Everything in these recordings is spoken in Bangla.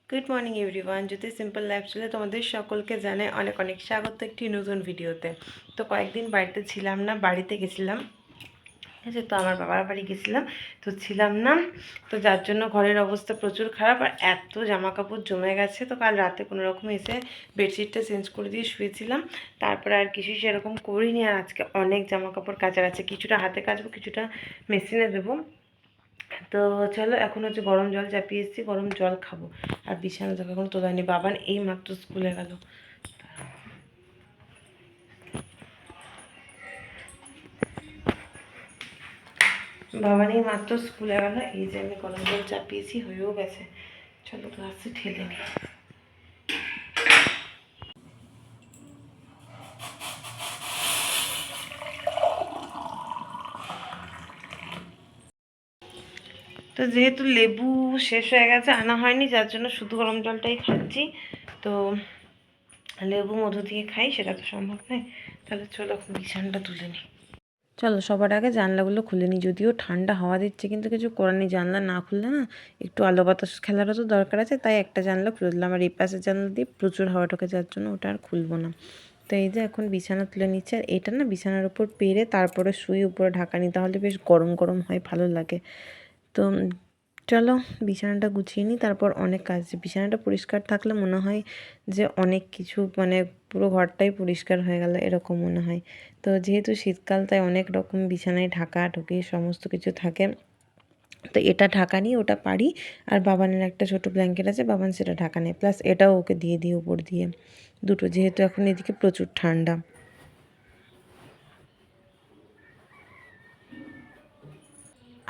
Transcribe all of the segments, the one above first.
গুড মর্নিং এভরিওয়ান, জ্যোতি সিম্পল লাইফস্টাইলে তোমাদের সকলকে জানাই অনেক অনেক স্বাগত একটি নতুন ভিডিওতে। তো কয়েকদিন বাড়িতে ছিলাম না, বাড়িতে গেছিলাম। ঠিক আছে, তো আমার বাবার বাড়ি গেছিলাম, তো ছিলাম না। তো যার জন্য ঘরের অবস্থা প্রচুর খারাপ, আর এত জামা কাপড় জমে গেছে। তো কাল রাতে কোনো রকম এসে বেডশিটটা চেঞ্জ করে দিয়ে শুয়েছিলাম, তারপরে আর কিছু সেরকম করিনি। আর আজকে অনেক জামা কাপড় কাচার আছে, কিছুটা হাতে কাচবো, কিছুটা মেশিনে দেবো। তো চলো, এখন হচ্ছে গরম জল চাপিয়ে এসেছি, গরম জল খাবো। আর বিছানা থেকে এখন তোলায়নি, বাবান এই মাত্র স্কুলে গেল। বাবান এই মাত্র স্কুলে গেল। এই যে আমি গরম জল চাপিয়েছি, হয়েও গেছে। চলো গ্লাসে ঢেলে নিই। তো যেহেতু লেবু শেষ হয়ে গেছে, আনা হয়নি, যার জন্য শুধু গরম জলটাই খাচ্ছি। তো লেবু মধু দিয়ে খাই, সেটা তো সম্ভব নয়। তাহলে চলো এখন বিছানাটা তুলে নিই। চলো সবার আগে জানলাগুলো খুলে নিই। যদিও ঠান্ডা হাওয়া দিচ্ছে, কিন্তু কিছু করার নেই, জানলা না খুললে না একটু আলো বাতাস খেলারও তো দরকার আছে। তাই একটা জানলা খুলে দিলাম, আর এই পাশের জানলা দিয়ে প্রচুর হাওয়া ঢোকে, যার জন্য ওটা আর খুলবো না। তো এই যে এখন বিছানা তুলে নিচ্ছে, আর এটা না বিছানার উপর পেরে তারপরে শুয়ে উপরে ঢাকা নিই, তাহলে বেশ গরম গরম হয়, ভালো লাগে। তো চলো বিছানাটা গুছিয়ে নিই, তারপর অনেক কাজ। বিছানাটা পরিষ্কার থাকলে মনে হয় যে অনেক কিছু, মানে পুরো ঘরটাই পরিষ্কার হয়ে গেল এরকম মনে হয়। তো যেহেতু শীতকাল, তাই অনেক রকম বিছানায় ঢাকা ঢুকি সমস্ত কিছু থাকে। তো এটা ঢাকা নিই, ওটা পারি। আর বাবানের একটা ছোটো ব্ল্যাঙ্কেট আছে, বাবান সেটা ঢাকা নেয়, প্লাস এটাও ওকে দিয়ে দিই উপর দিয়ে দুটো, যেহেতু এখন এদিকে প্রচুর ঠান্ডা।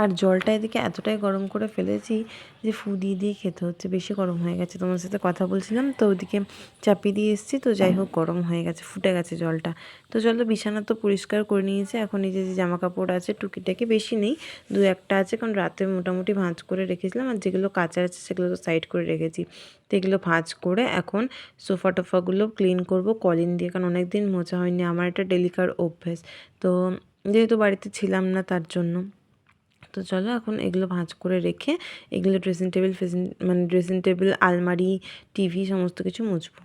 আর জলটা এদিকে এতটাই গরম করে ফেলেছি যে ফু দিয়ে দিয়ে খেতে হচ্ছে, বেশি গরম হয়ে গেছে। তোমার সাথে কথা বলছিলাম তো ওদিকে চাপিয়ে দিয়ে এসেছি, তো যাই হোক গরম হয়ে গেছে, ফুটে গেছে জলটা। তো চলো বিছানা তো পরিষ্কার করে নিয়েছে, এখন এই যে জামা কাপড় আছে টুকিটাকি, বেশি নেই, দু একটা আছে, কারণ রাতে মোটামুটি ভাঁজ করে রেখেছিলাম। আর যেগুলো কাচার আছে সেগুলো তো সাইড করে রেখেছি। তো এগুলো ভাঁজ করে এখন সোফা টোফাগুলো ক্লিন করব কলিন দিয়ে, কারণ অনেক দিন মোছা হয়নি, আমার এটা ডেলিকার অভ্যেস। তো যেহেতু বাড়িতে ছিলাম না, তার জন্য। তো চলো এখন এগুলো ভাঁজ করে রেখে এগুলো ড্রেসিং টেবিল মানে ড্রেসিং টেবিল, আলমারি, টিভি সমস্ত কিছু মুছবো।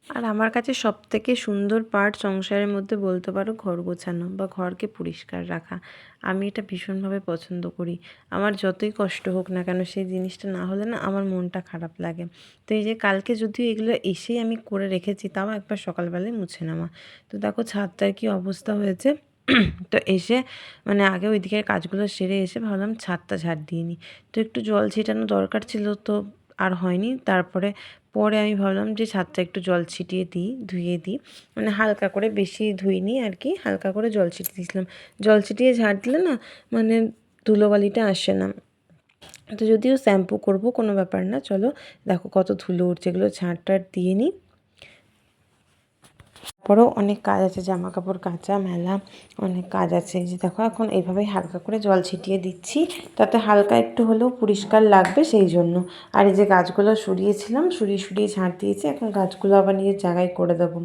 আর আমার কাছে সবথেকে সুন্দর পার্ট সংসারের মধ্যে বলতে পারো ঘর গোছানো বা ঘরকে পরিষ্কার রাখা। আমি এটা ভীষণভাবে পছন্দ করি। আমার যতই কষ্ট হোক না কেন, সেই জিনিসটা না হলে না আমার মনটা খারাপ লাগে। তো এই যে কালকে যদিও এগুলো এসেই আমি করে রেখেছি, তাও একবার সকালবেলায় মুছে নেওয়া। তো দেখো ছাদটার কি অবস্থা হয়েছে। তো এসে মানে আগে ওই দিকের কাজগুলো সেরে এসে ভাবলাম ছাদটা ঝাড় দিয়ে নিই। তো একটু জল ছিটানো দরকার ছিল, তো আর হয়নি। পরে আমি ভাবলাম যে ছাদটা একটু জল ছিটিয়ে দিই, ধুয়ে দিই, মানে হালকা করে, বেশি ধুইনি আর কি, হালকা করে জল ছিটিয়ে দিয়েছিলাম। জল ছিটিয়ে ঝাড় দিলে না মানে ধুলোবালিটা আসে না। তো যদিও শ্যাম্পু করব, কোনো ব্যাপার না। চলো দেখো কত ধুলো উঠছে, এগুলো ঝাঁট টাট দিয়ে নিই। তারপরেও অনেক কাজ আছে, জামা কাপড় কাচা মেলা, অনেক কাজ আছে। এই যে দেখো এখন এইভাবেই হালকা করে জল ছিটিয়ে দিচ্ছি, তাতে হালকা একটু হলেও পরিষ্কার লাগবে সেই জন্য। আর এই যে গাছগুলো সরিয়েছিলাম, সরিয়ে সরিয়ে ঝাঁট দিয়েছি, এখন গাছগুলো আবার নিজের জায়গায় করে দেবো।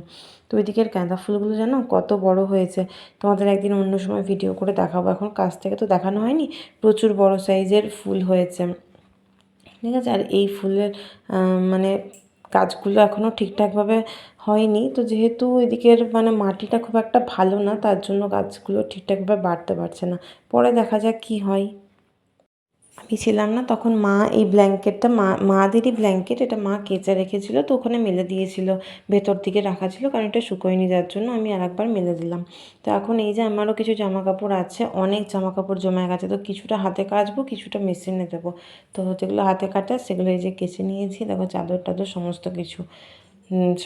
তো ওইদিকের গাঁদা ফুলগুলো জানো কত বড় হয়েছে, তোমাদের একদিন অন্য সময় ভিডিও করে দেখাবো, এখন কাছ থেকে তো দেখানো হয়নি। প্রচুর বড় সাইজের ফুল হয়েছে, ঠিক আছে। আর এই ফুলের মানে গাছগুলো এখনও ঠিকঠাকভাবে হয়নি। তো যেহেতু এদিকের মানে মাটিটা খুব একটা ভালো না, তার জন্য গাছগুলো ঠিকঠাকভাবে বাড়তে পারছে না। পরে দেখা যাক কী হয়। আমি ছিলাম না তখন, মা এই ব্ল্যাঙ্কেটটা, মাদেরই ব্ল্যাঙ্কেট, এটা মা কেচে রেখেছিল, তো ওখানে মেলে দিয়েছিল, ভেতর দিকে রাখা ছিল, কারণ এটা শুকোয়নি, যার জন্য আমি আরেকবার মেলে দিলাম। তো এখন এই যে আমারও কিছু জামা কাপড় আছে, অনেক জামা কাপড় জমে গেছে, তো কিছুটা হাতে কাচবো, কিছুটা মেশিনে দেবো। তো যেগুলো হাতে কাটা সেগুলো এই যে কেচে নিয়েছি, দেখো চাদর টাদর সমস্ত কিছু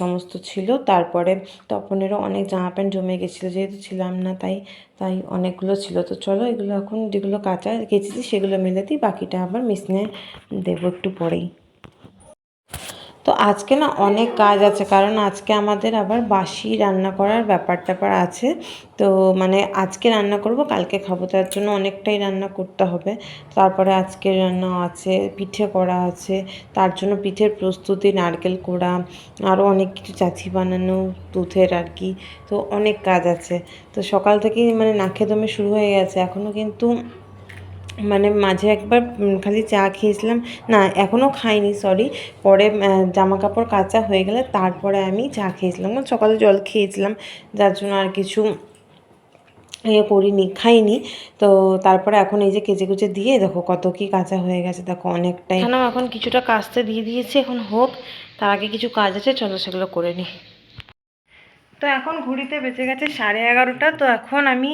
সমস্ত ছিল। তারপরে তপনেরও অনেক জামা প্যান্ট জমে গেছিলো, যেহেতু ছিলাম না, তাই তাই অনেকগুলো ছিল। তো চলো এগুলো এখন যেগুলো কাঁচা কেচেছি সেগুলো মেলে দিই, বাকিটা আবার মেশিনে দেবো একটু পরেই। তো আজকে না অনেক কাজ আছে, কারণ আজকে আমাদের আবার বাসি রান্না করার ব্যাপার আছে। তো মানে আজকে রান্না করব, কালকে খাবো, তার জন্য অনেকটাই রান্না করতে হবে। তারপরে আজকে রান্না আছে, পিঠে করা আছে, তার জন্য পিঠের প্রস্তুতি, নারকেল কোড়া, আরও অনেক কিছু চাচি বানানো দুধের আর কি। তো অনেক কাজ আছে। তো সকাল থেকেই মানে নাকে দমে শুরু হয়ে গেছে, এখনও কিন্তু মানে মাঝে একবার খালি চা খেয়েছিলাম, না এখনও খাইনি সরি, পরে জামা কাপড় কাচা হয়ে গেলে তারপরে আমি চা খেয়েছিলাম, সকালে জল খেয়েছিলাম, যার জন্য আর কিছু করিনি, খাইনি। তো তারপরে এখন এই যে কেচে কুচে দিয়ে দেখো কত কি কাঁচা হয়ে গেছে, দেখো অনেকটাই। এখন কিছুটা কাচতে দিয়ে দিয়েছি, এখন হোক, তার আগে কিছু কাজ আছে, চলো সেগুলো করে নিই। তো এখন ঘড়িতে বেঁচে গেছে 11:30। তো এখন আমি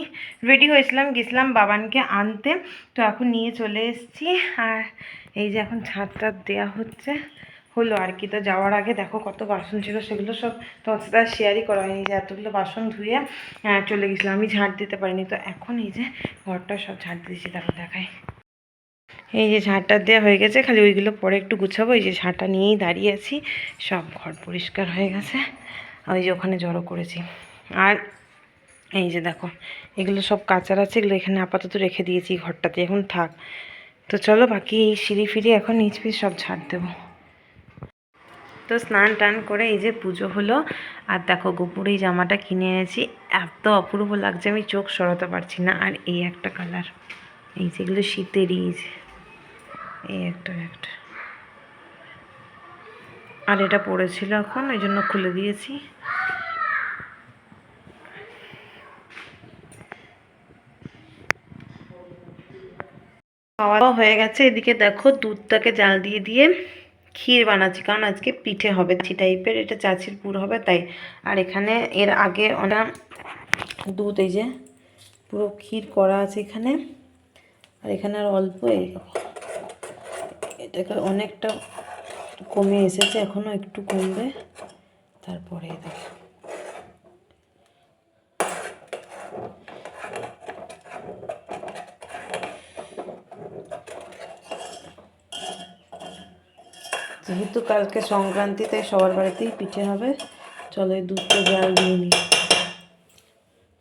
রেডি হয়েছিলাম, গেছিলাম বাবানকে আনতে। তো এখন নিয়ে চলে এসেছি, আর এই যে এখন ছাদটা দেওয়া হচ্ছে, হলো আর কি। তো যাওয়ার আগে দেখো কত বাসন ছিল, সেগুলো সব তোমার সাথে শেয়ারই করা হয়নি, যে এতগুলো বাসন ধুয়ে চলে গেছিলাম, আমি ঝাড় দিতে পারিনি। তো এখন এই যে ঘরটা সব ঝাড় দিয়েছি, তারপর দেখাই। এই যে ঝাড়টা দেওয়া হয়ে গেছে, খালি ওইগুলো পরে একটু গুছাবো। এই যে ঝাঁটা নিয়েই দাঁড়িয়ে আছি, সব ঘর পরিষ্কার হয়ে গেছে, ওই যে ওখানে জড়ো করেছি। আর এই যে দেখো এগুলো সব কাচার আছে, এগুলো এখানে আপাতত রেখে দিয়েছি ঘরটাতে, এখন থাক। তো চলো বাকি এই সিঁড়ি ফিরি এখন নিচ পিছ সব ঝাড় দেবো। তো স্নান টান করে এই যে পুজো হলো, আর দেখো গোপুর এই জামাটা কিনে এনেছি, এত অপূর্ব লাগছে আমি চোখ সরাতে পারছি না। আর এই একটা কালার, এই যেগুলো শীতেরই, এই একটা, আর এটা পড়েছিল এখন, ওই জন্য খুলে দিয়েছি। খাওয়া দাওয়া হয়ে গেছে, এদিকে দেখো দুধটাকে জাল দিয়ে দিয়ে ক্ষীর বানাচ্ছি, কারণ আজকে পিঠে হবে টাইপের, এটা চাচির পুর হবে তাই। আর এখানে এর আগে অনেক দুধ, এই যে পুরো ক্ষীর করা আছে এখানে, আর এখানে আর অল্প, এটাকে অনেকটা কমে এসেছে, এখনও একটু কমবে, তারপরে দেখো যেহেতু কালকে সংক্রান্তি, তাই সবার বাড়িতেই পিঠে হবে। চলো এই দুধটা জাল দিয়ে নিই,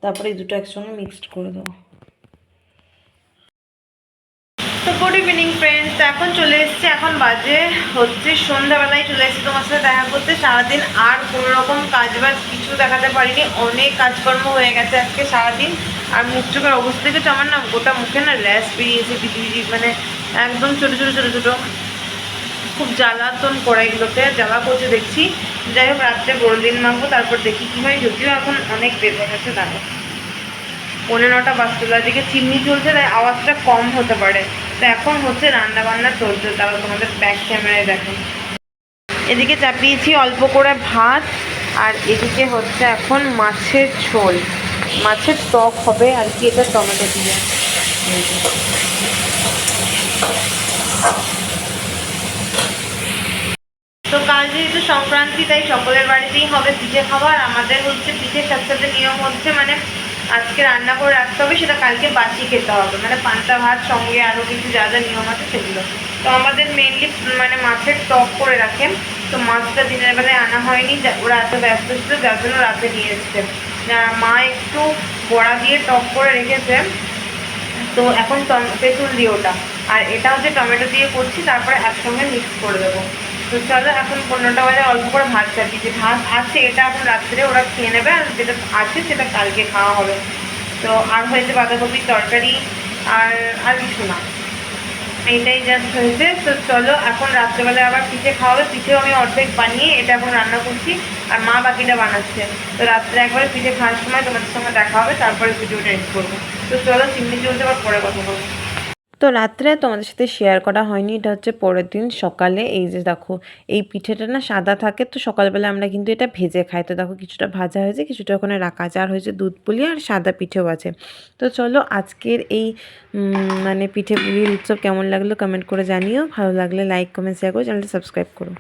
তারপরে এই দুটো একসঙ্গে মিক্সড করে দেবো। তো গুড ইভিনিং ফ্রেন্ডস, এখন চলে এসেছি, এখন বাজে হচ্ছে সন্ধ্যাবেলায় চলে এসেছি তোমার সাথে দেখা করতে। সারাদিন আর কোনো রকম কাজ বাজ কিছু দেখাতে পারিনি, অনেক কাজকর্ম হয়ে গেছে আজকে সারাদিন। আর মুখ চোখের অবস্থা দেখেছো আমার, না গোটা মুখে না র্যাশ বেরিয়েছে, বিজি মানে একদম ছোটো ছোটো ছোটো ছোটো, খুব জ্বালাতন করে, এগুলোতে জ্বালা করছে দেখছি। যাই হোক রাত্রে বড়দিন মাখবো, তারপর দেখি কী হয়, যদিও এখন অনেক বেড়ে গেছে, দেখো 9:30 বাজতে, দিকে চিমনি চলছে, তাই আওয়াজটা কম হতে পারে। তো এখন হচ্ছে রান্না বান্না চলছে, তারা তোমাদের ব্যাক ক্যামেরায় দেখেন। এদিকে চাপিয়েছি অল্প করে ভাত, আর এদিকে হচ্ছে এখন মাছের ঝোল, মাছের টক হবে আর কি, এটা টমেটো দিয়ে। তো কাল যেহেতু সংক্রান্তি, তাই সকলের বাড়িতেই হবে পিঠে খাবার। আমাদের হচ্ছে পিঠের সাথে সাথে নিয়ম হচ্ছে, মানে আজকে রান্না করে রাখতে হবে, সেটা কালকে বাসি খেতে হবে, মানে পান্তা ভাত সঙ্গে আরও কিছু যা যা নিয়ম আছে সেগুলো। তো আমাদের মেনলি মানে মাছের টক করে রাখেন। তো মাছটা দিনের বেলায় আনা হয়নি, ওরা এত ব্যস্ত ছিল, যার জন্য রাতে নিয়ে এসছে। মা একটু বড়া দিয়ে টক করে রেখেছে, তো এখন তেঁতুল দিয়ে ওটা, আর এটা হচ্ছে টমেটো দিয়ে করছি, তারপরে একসঙ্গে মিক্স করে দেবো। তো চলো এখন 15টা বাজে, অল্প করে ভাত চাপিয়েছি, ভাত আছে, এটা এখন রাত্রে ওরা খেয়ে নেবে, আর যেটা আছে সেটা কালকে খাওয়া হবে। তো আর হয়েছে বাঁধাকপির তরকারি, আর আর কিছু না, এইটাই জাস্ট হয়েছে। তো চলো এখন রাত্রেবেলায় আবার পিঠে খাওয়াবে, পিঠেও আমি অর্ধেক বানিয়ে এটা এখন রান্না করছি, আর মা বাকিটা বানাচ্ছে। তো রাত্রে একবারে পিঠে খাওয়ার সময় তোমাদের সঙ্গে দেখা হবে, তারপরে ভিডিওটা এডিট করবো। তো চলো চিমনি চলতে আবার পরে কথা বলবো। তো রাত্রে তোমাদের সাথে শেয়ার করা হয়নি, এটা হচ্ছে পরের দিন সকালে। এই যে দেখো এই পিঠেটা না সাদা থাকে, তো সকালবেলা আমরা কিন্তু এটা ভেজে খাই। তো দেখো কিছুটা ভাজা হয়েছে, কিছুটা ওখানে রাখা আছে, আর হয়েছে দুধ পুলি আর সাদা পিঠেও আছে। তো চলো আজকের এই মানে পিঠে পুলির উৎসব কেমন লাগলো কমেন্ট করে জানিও, ভালো লাগলে লাইক কমেন্ট শেয়ার করো, চ্যানেলটা সাবস্ক্রাইব করো।